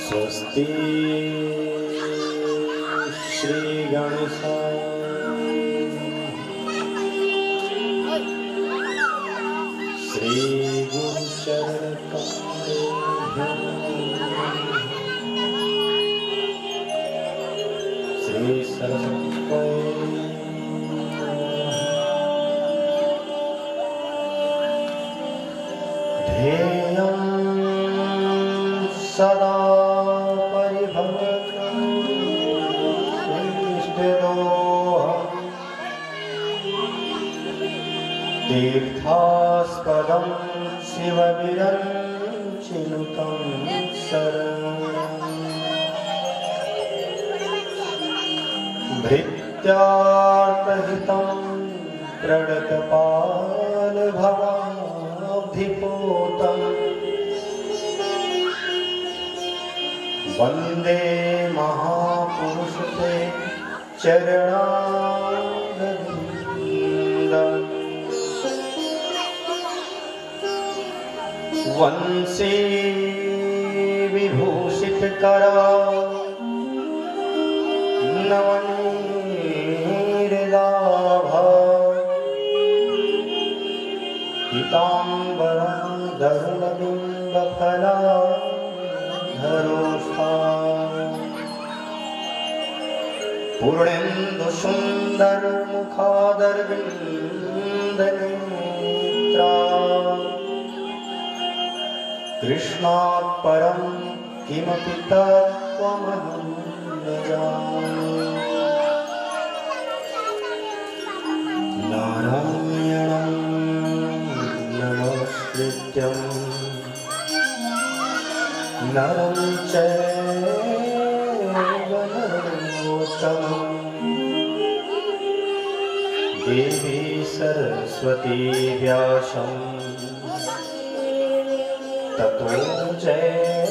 स्वस्ति श्री गणेशाय श्री गुरु चरण श्री सरस्वती ध्येयं सदा तीर्थास्पदं शिवविरञ्चिनुतं शरणं भृत्यार्तहितं प्रणतपालभवाब्धिपूतं वन्दे महापुरुषते चरणारविन्दम् वंशी विभूषित करा नवनीरदाभा पीताम्बरं धरुणबिम्बफलाधरोष्ठा पूर्णेन्दुसुन्दरमुखादरविन्दनेत्रा कृष्णात् परं किमपि तत्त्वमहं न जाने नारायणं नमस्कृत्यं नरं चैव नरोत्तमं देवी सरस्वती व्यासं ततो जयमुदीरये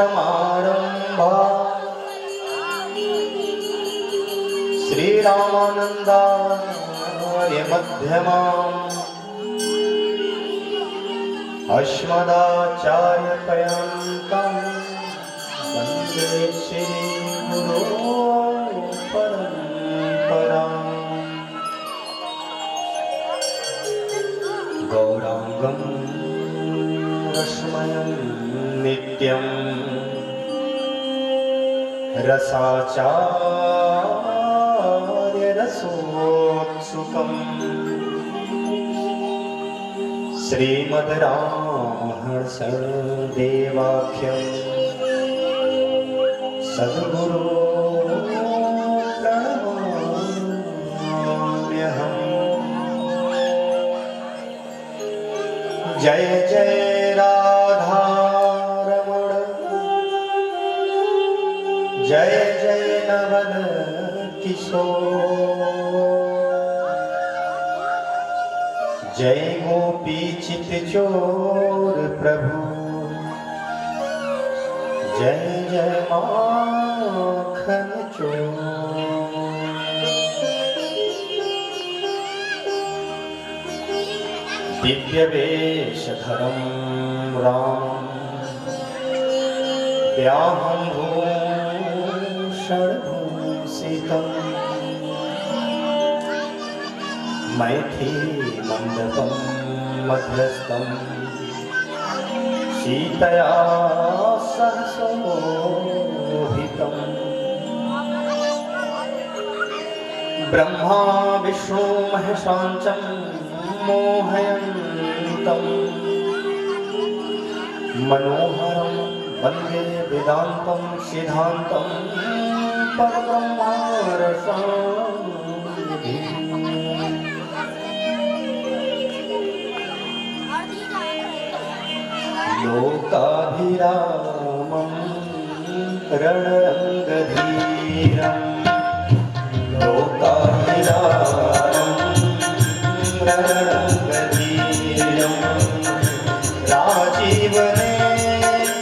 सीतानाथसमारम्भा श्रीरामानन्दार्यमध्यमाम् अस्मदाचार्यपर्यन्तं वन्दे श्रीगुरो गौरांगं रसमयं नित्यं रसाचार्यरसोत्सुकम् श्रीमद्रामहंसदेवाख्यं सद्गुरो जय जय राधा रमण जय जय नवल किशोर जय गोपी चित चोर प्रभु जय जय माखन चोर दिव्यवेशधरं राम व्याहं भूषणभूषितं मैथिलीमण्डपं मध्यस्थं सीतया सह शोभितं ब्रह्मा विष्णु महेशाञ्च मोहयन्तं मनोहरं वन्दे वेदान्तं सिद्धान्तं परब्रह्मरसानिधिं लोकाभिरामं रणरङ्गधीरं लोकाभिरामं रणरङ्गधीरं राजीवनेत्रं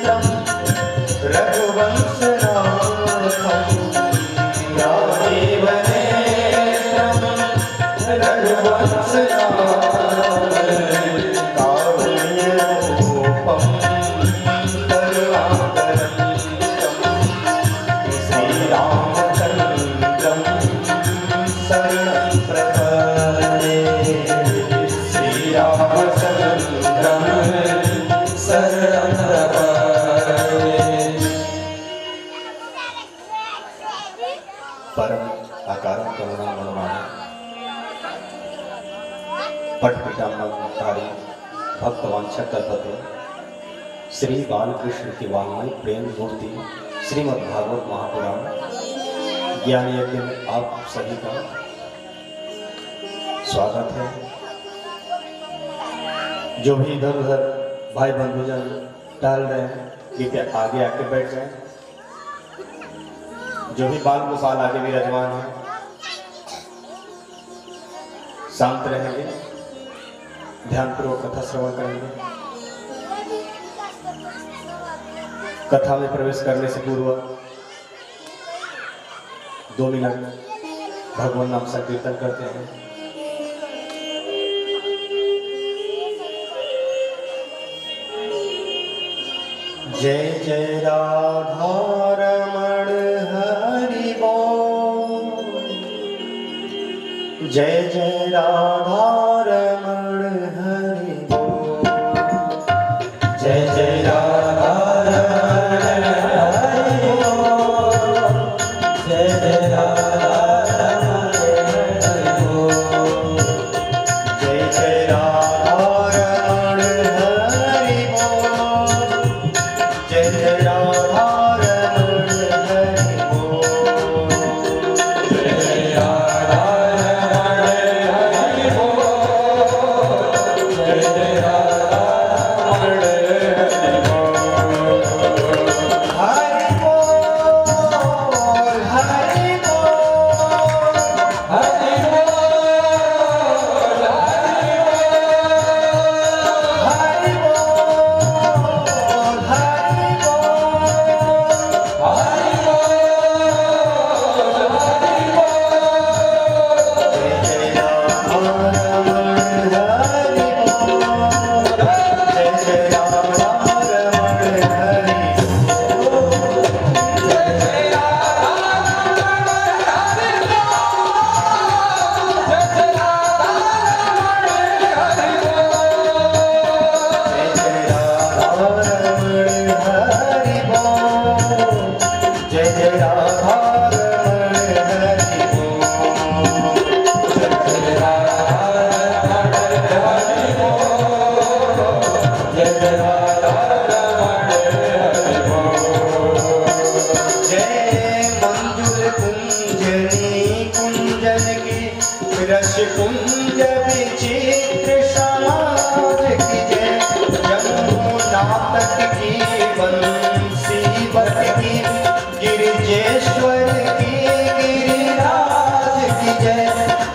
भक्तवांछा कल्पते श्री बालकृष्ण की वाङ्मय प्रेम मूर्ति श्रीमद् भागवत महापुराण ज्ञान यज्ञ में आप सभी का स्वागत है। जो भी इधर उधर भाई बंधुजन टहल रहे हैं कृपया आगे आके बैठ जाएं। जो भी बाल गोपाल आगे विराजमान है शांत रहेंगे, ध्यानपूर्वक कथा श्रवण करेंगे। कथा में प्रवेश करने से पूर्व 2 मिनट भगवान नाम संकीर्तन करते हैं। जय जय राधा रमण हरि बोल, जय जय राधा रमण हरि बोल, जय जय राधा रमण हरि बोल, जय जय राधा रमण हरि बोल, जय जय राधा रमण हरि बोल, जय जय राधा रमण हरि बोल, जय जय राधा रमण हरि बोल, जय जय राधा रमण हरि बोल, हरि बोल, हरि बोल, हरि रस कुंज विचित्र समाज की जय, यमुना तट की बंसीवत की, गिरिजेश्वर की गिरिराज की जय,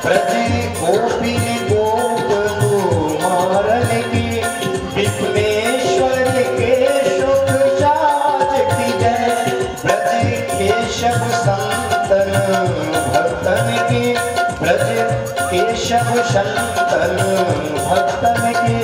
ब्रज गोपिन गोप कुमारन की, विघ्नेश्वर के शुभ साज की जय, ब्रज केशव संतन भक्तन की, ब्रज केशव संतन भक्तन की,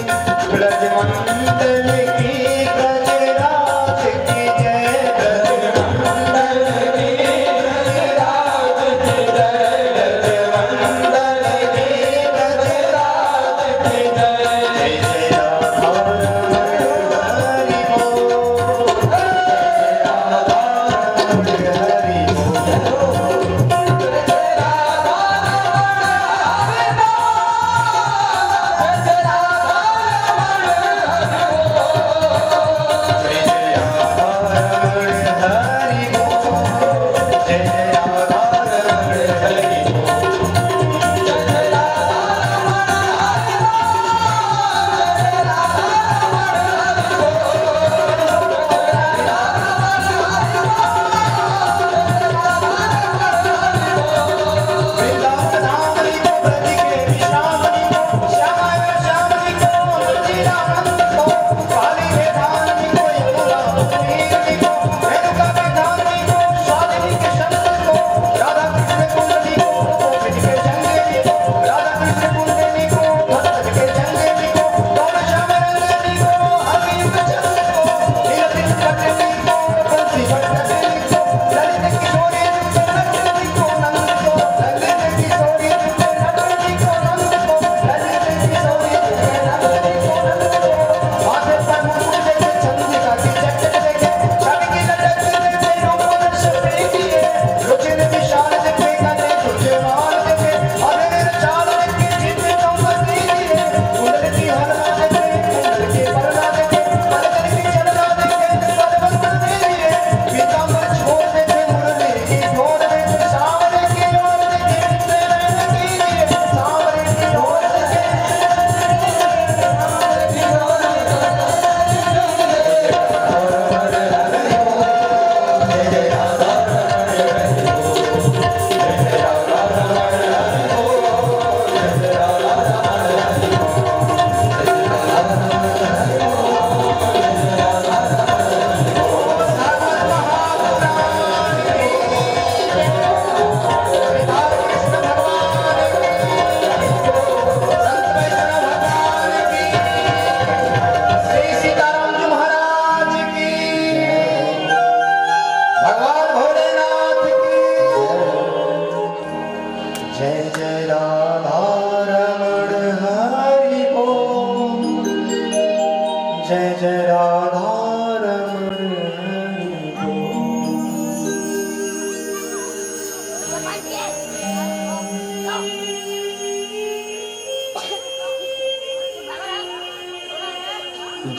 ब्रजमंडल की ब्रजराज की जय, ब्रजमंडल की ब्रजराज की जय, ब्रजमंडल की ब्रजराज की जय, जय जय राधा रमण हरि बोल, जय राधा रमण हरि बोल। जय जय जय राधा रमण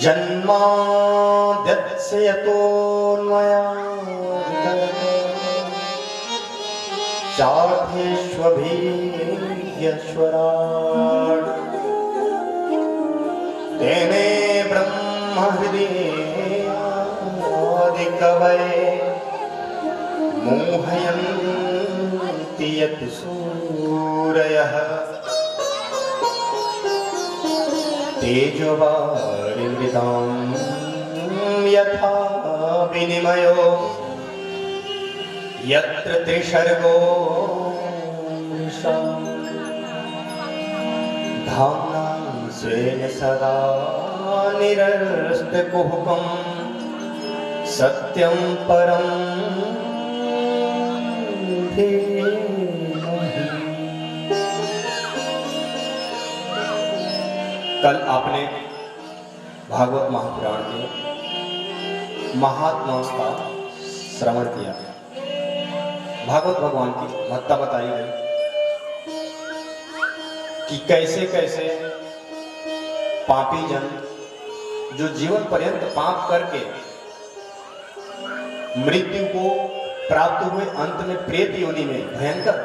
जन्माद्यस्य यतोऽन्वयादितरतश्चार्थेष्वभिज्ञस्वराट् तेने ब्रह्म हृदयादिकवये मोहयन्ति यत् सूरयः तेजोवारिमृतां यथा विनिमयो यत्र त्रिसर्गो मृषा धाम्ना स्वेन सदा निरस्तकुहकं सत्यं परं धीमहि। कल आपने भागवत महापुराण के महात्माओं का श्रवण किया। भागवत भगवान की महत्ता बताई गई कि कैसे कैसे पापी जन जो जीवन पर्यंत पाप करके मृत्यु को प्राप्त हुए, अंत में प्रेत योनि में भयंकर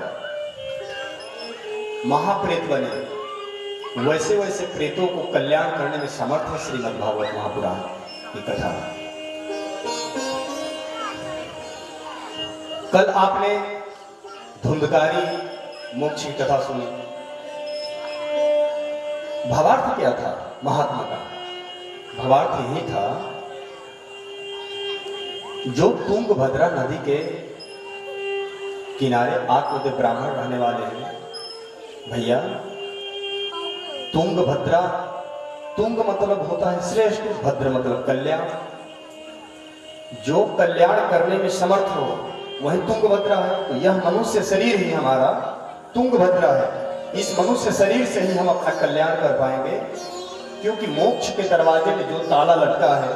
महाप्रेत बने, वैसे वैसे प्रेतों को कल्याण करने में समर्थ है श्रीमद् भागवत महापुराण की कथा। कल आपने धुंधकारी मोक्ष की कथा सुनी। भावार्थ क्या था महात्मा का? भावार्थ यही था, जो तुंगभद्रा नदी के किनारे आत्मदेव ब्राह्मण रहने वाले हैं, भैया तुंगभद्रा, तुंग मतलब होता है श्रेष्ठ, भद्र मतलब कल्याण। जो कल्याण करने में समर्थ हो वही तुंगभद्रा है। तो यह मनुष्य शरीर ही हमारा तुंगभद्रा है। इस मनुष्य शरीर से ही हम अपना कल्याण कर पाएंगे, क्योंकि मोक्ष के दरवाजे में जो ताला लटका है,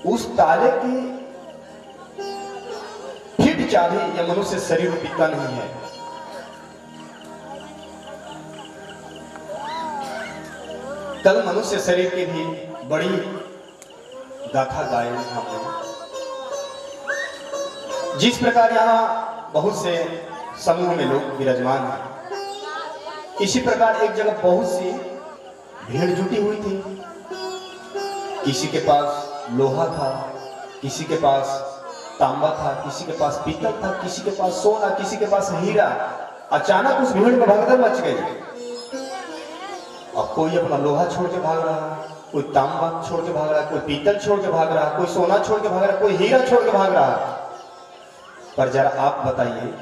उस ताले की फिट चाबी यह मनुष्य शरीर टिका नहीं है। कल मनुष्य शरीर की भी बड़ी गाथा गाई हमने। जिस प्रकार यहाँ बहुत से समूह में लोग विराजमान हैं, इसी प्रकार एक जगह बहुत सी भीड़ जुटी हुई थी। किसी के पास लोहा था, किसी के पास तांबा था, किसी के पास पीतल था, किसी के पास सोना, किसी के पास हीरा। अचानक उस भीड़ में भगदड़ मच गई। अब कोई अपना लोहा छोड़ के भाग रहा है, कोई तांबा छोड़ के भाग रहा है, कोई पीतल छोड़ के भाग रहा है, कोई सोना छोड़ के भाग रहा है, कोई हीरा छोड़ के भाग रहा है। पर जरा आप बताइए,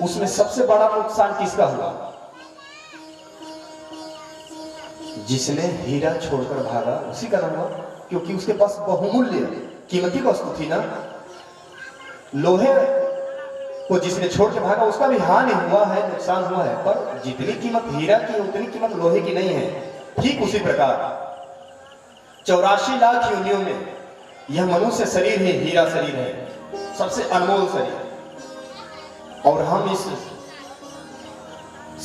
उसमें सबसे बड़ा नुकसान किसका हुआ? जिसने हीरा छोड़कर भागा उसी का नाम हुआ, क्योंकि उसके पास बहुमूल्य कीमती वस्तु थी ना। लोहे को जिसने छोड़ के भागा उसका भी हानि हुआ है, नुकसान हुआ है, पर जितनी कीमत हीरा की उतनी कीमत लोहे की नहीं है। ठीक उसी प्रकार 84 लाख योनियों में यह मनुष्य शरीर ही हीरा शरीर है, सबसे अनमोल शरीर। और हम इस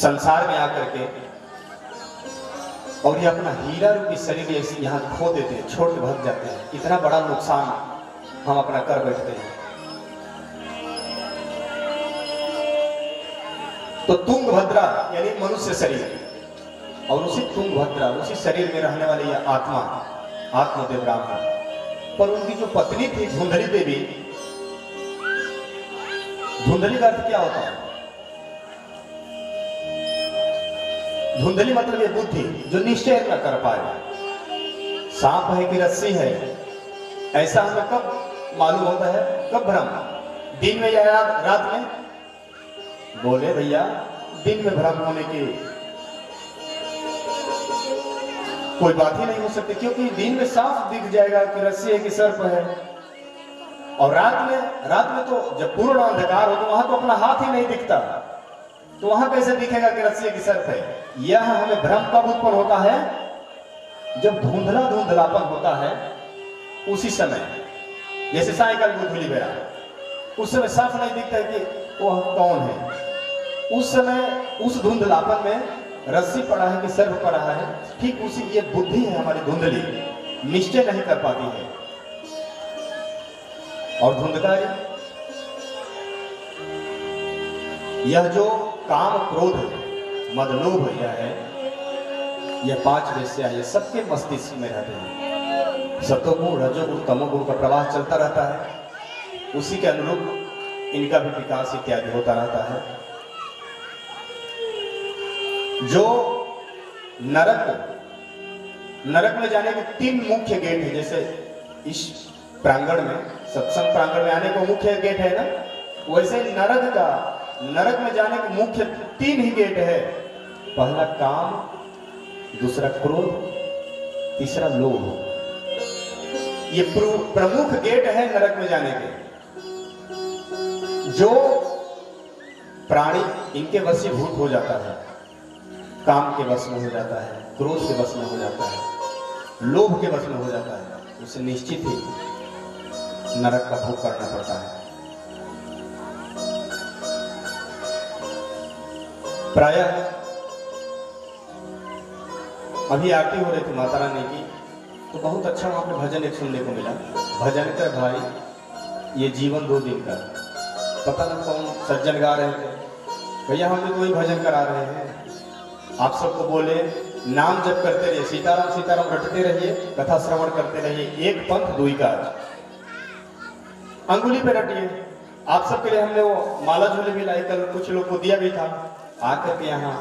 संसार में आकर के और ये अपना हीरा रूपी शरीर यहाँ खो देते हैं, छोड़ के भाग जाते हैं। इतना बड़ा नुकसान हम अपना कर बैठते हैं। तो तुंगभद्रा यानी मनुष्य शरीर, और उसी तुंगभद्रा उसी शरीर में रहने वाली यह आत्मा आत्मदेव ब्राह्मण, पर उनकी जो पत्नी थी धुंधली देवी। धुंधली का अर्थ क्या होता है? धुंधली मतलब ये बुद्धि जो निश्चय न कर पाए। सांप है कि रस्सी है, ऐसा हमें कब मालूम होता है? कब भ्रम? दिन में या रात में? बोले भैया दिन में भ्रम होने की कोई बात ही नहीं हो सकती, क्योंकि दिन में साफ दिख जाएगा कि रस्सी है कि सर्प है। और रात में तो जब पूर्ण अंधकार हो तो वहां तो अपना हाथ ही नहीं दिखता, तो वहां कैसे दिखेगा कि रस्सी है कि सर्प है? यह हमें भ्रम कब उत्पन्न होता है? जब धुंधला धुंधलापन होता है उसी समय, जैसे सायकल धुली बेरा, उस समय साफ नहीं दिखता है कि वह कौन है। उस समय उस धुंधलापन में रस्सी पड़ा है कि सर्प पड़ा है, ठीक उसी ये बुद्धि है हमारी धुंधली, निश्चय नहीं कर पाती है। और धुंधकारी, यह जो काम क्रोध मद लोभ यह है, यह 5 वेश्या ये सबके मस्तिष्क में रहते हैं। सत्वगुण रजोगुण तमोगुण का प्रवाह चलता रहता है, उसी के अनुरूप इनका भी विकास इत्यादि होता रहता है। जो नरक में जाने के 3 मुख्य गेट है। जैसे इस प्रांगण में, सत्संग प्रांगण में आने को मुख्य गेट है ना, वैसे नरक में जाने के मुख्य 3 ही गेट है। पहला काम, दूसरा क्रोध, तीसरा लोभ। ये प्रमुख गेट है नरक में जाने के। जो प्राणी इनके वशीभूत हो जाता है, काम के वश में हो जाता है, क्रोध के वश में हो जाता है, लोभ के वश में हो जाता है, उसे निश्चित ही नरक का भोग करना पड़ता है। प्रायः अभी आरती हो रही थी माता रानी की, तो बहुत अच्छा वहां पे भजन एक सुनने को मिला। भजन कर भाई ये जीवन 2 दिन का, पता ना कौन सज्जन गा रहे थे, भैया हम भी कोई भजन करा रहे हैं। आप सबको बोले नाम जप करते रहिए, सीताराम सीताराम रटते रहिए, कथा श्रवण करते रहिए, एक पंथ दुई काज, अंगुली पे रटिए। आप सबके लिए हमने वो माला झोले भी लाई, कल कुछ लोग को दिया भी था। आकर के यहाँ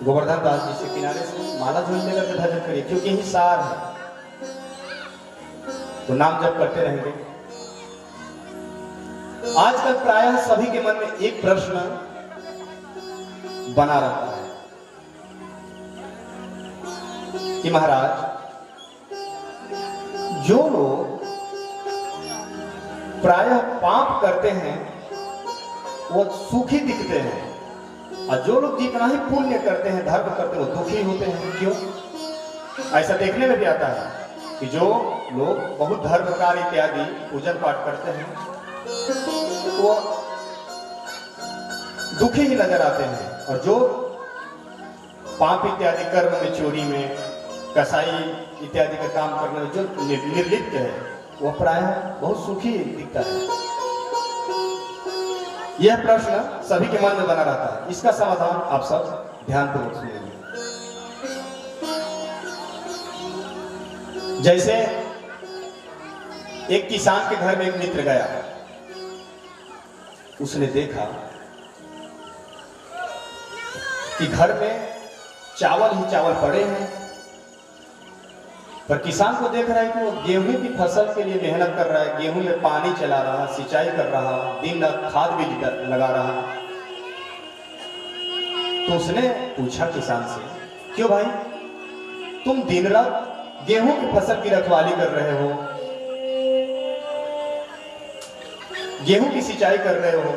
गोवर्धन दास जी से किनारे से माला झोल लेकर के भजन करिए, क्योंकि यही सार है। तो नाम जप करते रहेंगे। आजकल प्रायः सभी के मन में एक प्रश्न बना रहता है कि महाराज, जो लोग प्रायः पाप करते हैं वो सुखी दिखते हैं, और जो लोग जितना ही पुण्य करते हैं, धर्म करते हैं, वो दुखी होते हैं। क्यों? ऐसा देखने में भी आता है कि जो लोग बहुत धर्म कार्य इत्यादि पूजन पाठ करते हैं वो दुखी ही नजर आते हैं, और जो पाप इत्यादि कर्म में, चोरी में, कसाई इत्यादि का काम करने में जो निर्लिप्त है, वह प्रायः बहुत सुखी दिखता है। यह प्रश्न सभी के मन में बना रहता है। इसका समाधान आप सब ध्यानपूर्वक सुनिए। जैसे एक किसान के घर में एक मित्र गया, उसने देखा कि घर में चावल ही चावल पड़े हैं, पर किसान को देख रहा है कि वो गेहूं की फसल के लिए मेहनत कर रहा है, गेहूं में पानी चला रहा, सिंचाई कर रहा, दिन रात खाद भी लगा रहा। तो उसने पूछा किसान से, क्यों भाई तुम दिन रात गेहूं की फसल की रखवाली कर रहे हो, गेहूं की सिंचाई कर रहे हो,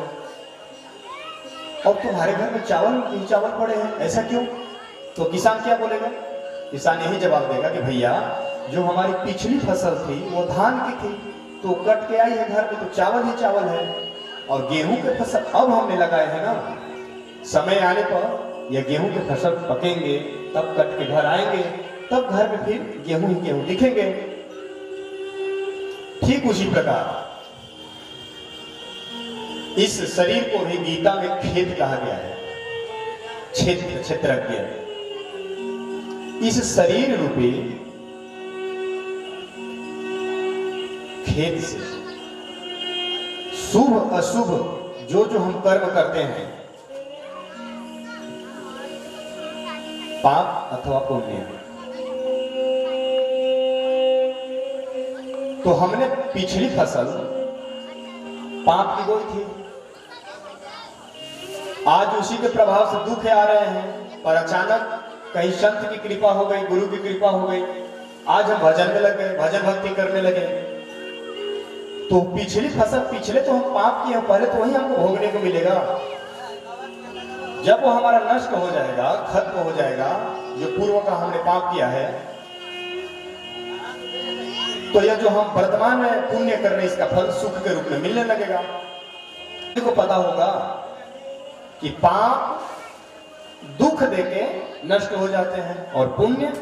और तुम्हारे घर में चावल पड़े हैं, ऐसा क्यों? तो किसान क्या बोलेगा? किसान यही जवाब देगा कि भैया जो हमारी पिछली फसल थी वो धान की थी, तो कट के आई है घर में, तो चावल ही चावल है, और गेहूं के फसल अब हमने लगाए हैं ना, समय आने पर यह गेहूं के फसल पकेंगे, तब कट के घर आएंगे, तब घर में फिर गेहूं ही गेहूं दिखेंगे। ठीक उसी प्रकार इस शरीर को भी गीता में खेत कहा गया है, क्षेत्रज्ञ। इस शरीर रूपी खेत से शुभ अशुभ जो जो हम कर्म करते हैं, पाप अथवा पुण्य, तो हमने पिछली फसल पाप की बोई थी, आज उसी के प्रभाव से दुख आ रहे हैं, पर अचानक कहीं संत की कृपा हो गई, गुरु की कृपा हो गई, आज हम भजन में लग गए, भजन भक्ति करने लगे, तो पिछली फसल, पिछले तो हम पाप किए, पहले तो वही हमको भोगने को मिलेगा। जब वो हमारा नष्ट हो जाएगा, खत्म हो जाएगा, जो पूर्व का हमने पाप किया है, तो यह जो हम वर्तमान में पुण्य कर रहे हैं इसका फल सुख के रूप में मिलने लगेगा। को पता होगा कि पाप दुख देके नष्ट हो जाते हैं और पुण्य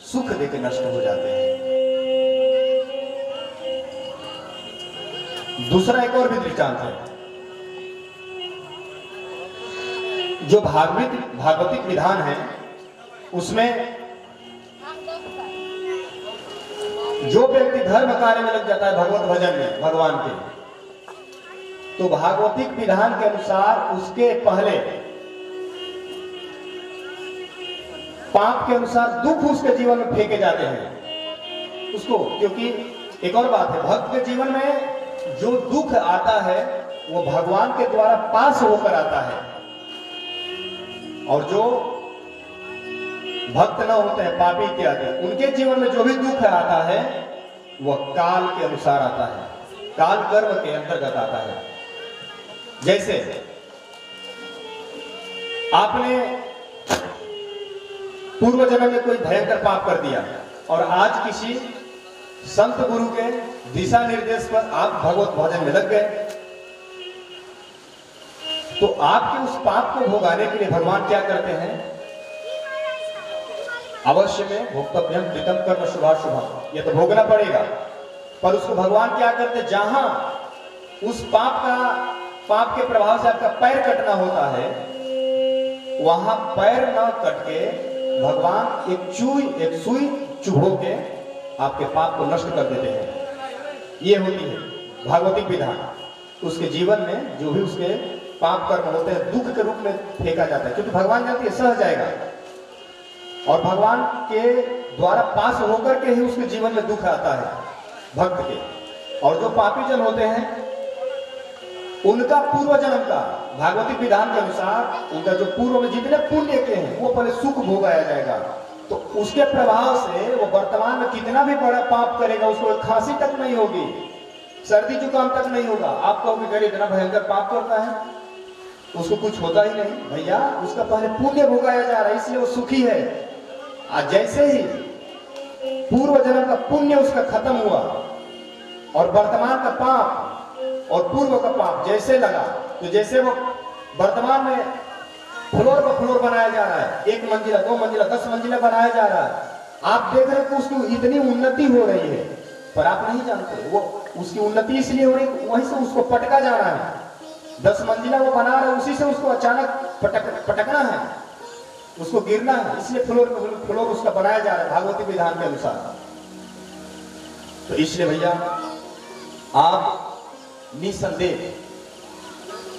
सुख देके नष्ट हो जाते हैं। दूसरा एक और भी दृष्टांत है। जो भागवतिक विधान है उसमें जो व्यक्ति धर्म कार्य में लग जाता है भगवत भजन में भगवान के, तो भागवतिक विधान के अनुसार उसके पहले पाप के अनुसार दुख उसके जीवन में फेंके जाते हैं उसको। क्योंकि एक और बात है, भक्त के जीवन में जो दुख आता है वो भगवान के द्वारा पास होकर आता है, और जो भक्त न होते हैं पापी इत्यादि उनके जीवन में जो भी दुख आता है वह काल के अनुसार आता है, काल कर्म के अंतर्गत आता है। जैसे आपने पूर्व जन्म में कोई भयंकर पाप कर दिया और आज किसी संत गुरु के दिशा निर्देश पर आप भगवत भजन में लग गए, तो आपके उस पाप को भोगाने के लिए भगवान क्या करते हैं, अवश्य में भोक्तव्यम कृतम कर्म शुभाशुभम, यह तो भोगना पड़ेगा। पर उसको भगवान क्या करते, जहां उस पाप के प्रभाव से आपका पैर कटना होता है वहां पैर न कट के भगवान एक सुई चुभो के आपके पाप को नष्ट कर देते हैं। ये होती है भागवतिक विधान। उसके जीवन में जो भी उसके पाप कर्म होते हैं दुख के रूप में फेंका जाता है, क्योंकि भगवान जानते हैं सह जाएगा और भगवान के द्वारा पास होकर के ही उसके जीवन में दुख आता है भक्त के। और जो पापी जन होते हैं उनका पूर्व जन्म का भागवतिक विधान के अनुसार उनका जो पूर्व में जितने पुण्य के हैं वो पहले सुख भोगाया जाएगा, तो उसके प्रभाव से वो वर्तमान में कितना भी बड़ा पाप करेगा उसको खांसी तक नहीं होगी, सर्दी जुकाम तक नहीं होगा। आप कहोगे अगर इतना भयंकर पाप करता है उसको कुछ होता ही नहीं, भैया उसका पहले पुण्य भोगाया जा रहा है इसलिए वो सुखी है। आज जैसे ही पूर्व जन्म का पुण्य उसका खत्म हुआ और वर्तमान का पाप और पूर्व का पाप जैसे लगा, तो जैसे वो वर्तमान में फ्लोर पर फ्लोर बनाया जा रहा है, 1 मंजिला 2 मंजिला 10 मंजिला बनाया जा रहा है, आप देख रहे हैं कि उसकी इतनी उन्नति हो रही है, पर आप नहीं जानते वो उसकी उन्नति इसलिए हो रही वहीं से उसको पटका जा रहा है। 10 मंजिला वो बना रहा है उसी से उसको अचानक पटकना है, उसको गिरना है, इसलिए फ्लोर उसका बनाया जा रहा है भागवती विधान के अनुसार। तो इसलिए भैया आप निसंदेह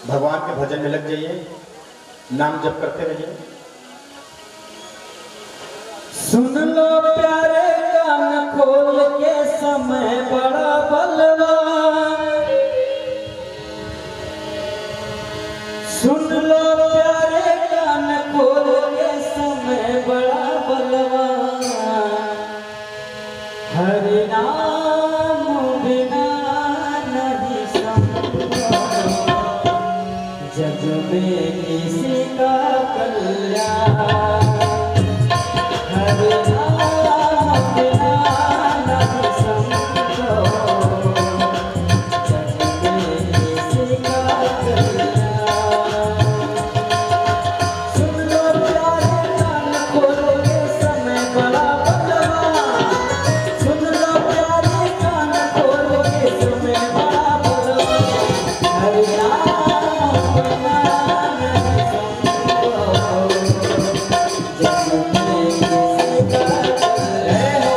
भगवान के भजन में लग जाइए, नाम जप करते रहिए। सुन लो प्यारे कान खोल के समय बड़ा बलवान, सुन लो प्यारे कान खोल के समय बड़ा बलवान, हरि नाम बिना नहीं संभव, जग में किसी का कल्याण, हरि नाम बिना नहीं संभव, जग में किसी का कल्याण। सुन लो प्यारे कान खोल के समय बड़ा बलवान, सुन लो प्यारे कान खोल के समय बड़ा बलवान, हरि नाम बिना नहीं संभव, जग में किसी का कल्याण,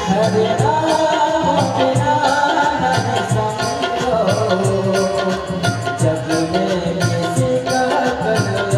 हरि नाम बिना नहीं संभव, जग में किसी का कल्याण।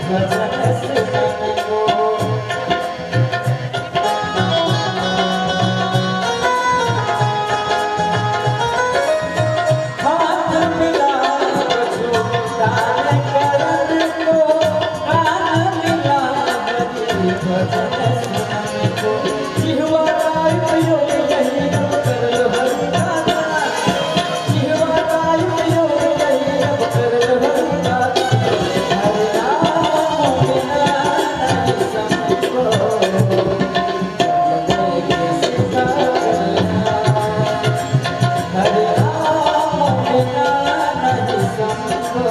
भजन सुनाने को हाथ मिला बजो गान करन को कान मिला बजी भजन सुनाने को जिहवा गाय पयो यही कर भर गाना जिहवा गाय पयो यही कर भर गाना हरे राम बिना नहीं समझो जगने के सिवा करना हरे राम बिना नहीं समझो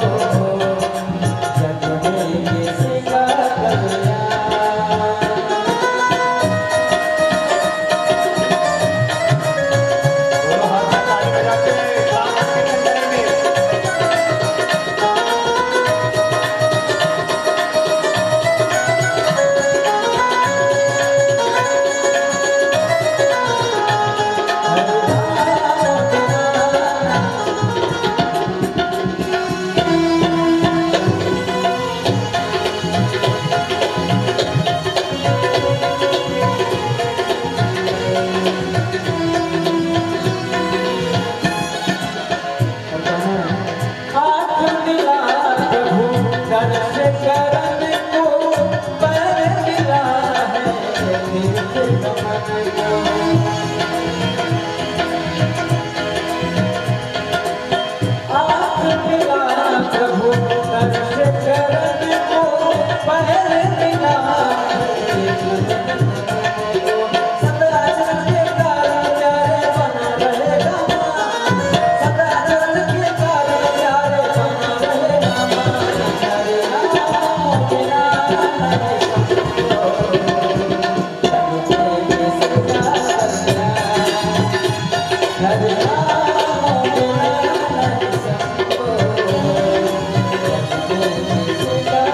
जगने के सिवा करना दोनों हाथ में ताली बजाते हैं कामत के कंजरे में। हरे राम बिना हाथ मिला प्रभु दर्श करने को पैर मिला है तीर्थ गमन को हाथ मिला प्रभु दर्श करने को पैर मिला है तीर्थ गमन को सदा चरण के कारण प्यारे बना रहेगा सदा चरण के कारण प्यारे बना रहेगा हरे राम बिना नहीं समझो जगने के सिवा करना हरे राम बिना नहीं समझो जगने के सिवा करना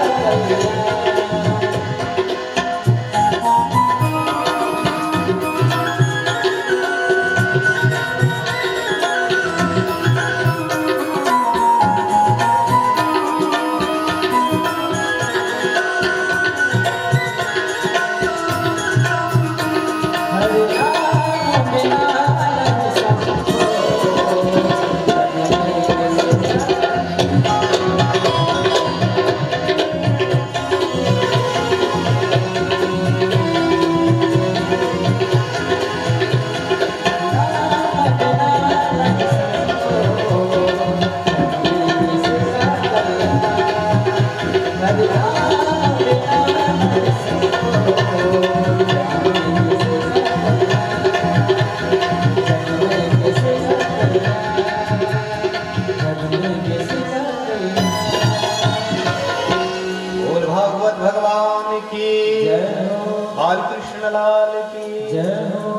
हरे राम बिना नहीं समझो जगने के सिवा राम बिना नहीं समझो जगने के सिवा करना हरे राम बिना नहीं समझो जगने के सिवा जगने के सिवा जगने के सिवा बोल भागवत भगवान की जय हो बाल कृष्ण लाल की जय हो